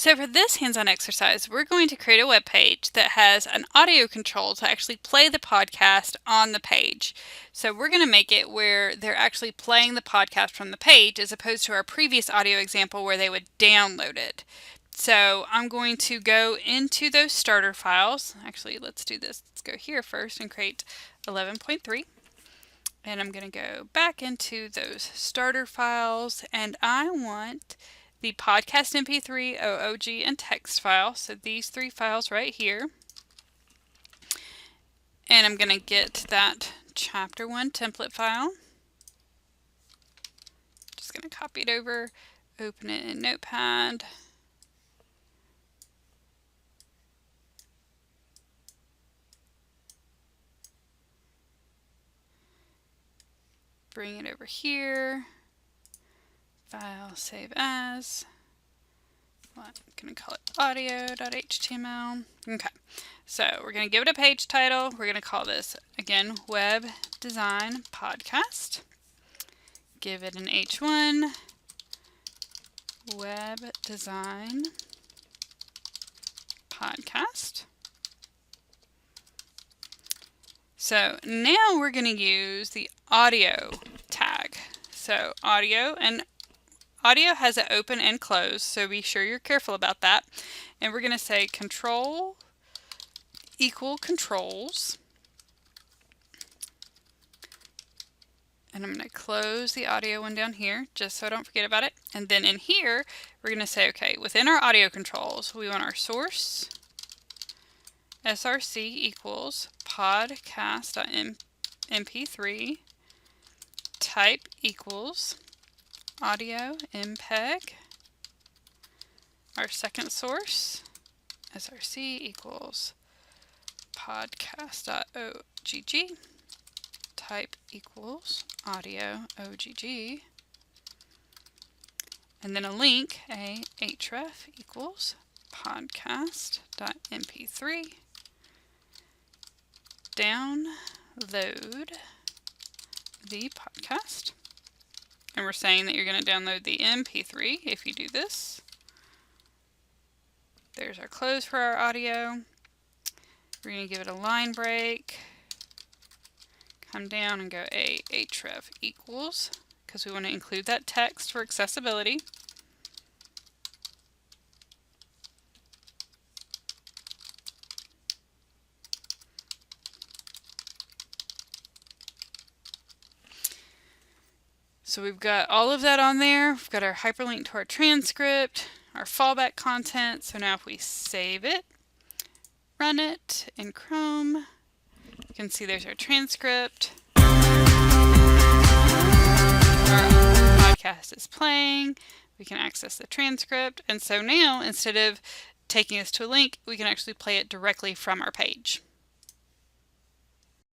So for this hands-on exercise, we're going to create a web page that has an audio control to actually play the podcast on the page. So we're going to make it where they're actually playing the podcast from the page as opposed to our previous audio example where they would download it. So I'm going to go into those starter files. Actually, let's do this. Let's go here first and create 11.3. And I'm going to go back into those starter files, and I want the podcast MP3, OOG, and text file. So these three files right here. And I'm going to get that chapter 1 template file. Just going to copy it over, open it in Notepad. Bring it over here. File, save as. Well, I'm going to call it audio.html. Okay, so we're going to give it a page title. We're going to call this, again, Web Design Podcast. Give it an H1, Web Design Podcast. So now we're going to use the audio tag. So audio has an open and close, so be sure you're careful about that. And we're going to say control equal controls. And I'm going to close the audio one down here just so I don't forget about it. And then in here, we're going to say, okay, within our audio controls, we want our source src equals podcast.mp3, type equals audio MPEG. Our second source, src equals podcast.ogg. Type equals audio OGG. And then a link, a href equals podcast.mp3. Download the podcast. And we're saying that you're going to download the MP3 if you do this. There's our close for our audio. We're going to give it a line break. Come down and go a href equals, because we want to include that text for accessibility. So we've got all of that on there. We've got our hyperlink to our transcript, our fallback content. So now if we save it, run it in Chrome, you can see there's our transcript. Our podcast is playing. We can access the transcript. And so now, instead of taking us to a link, we can actually play it directly from our page.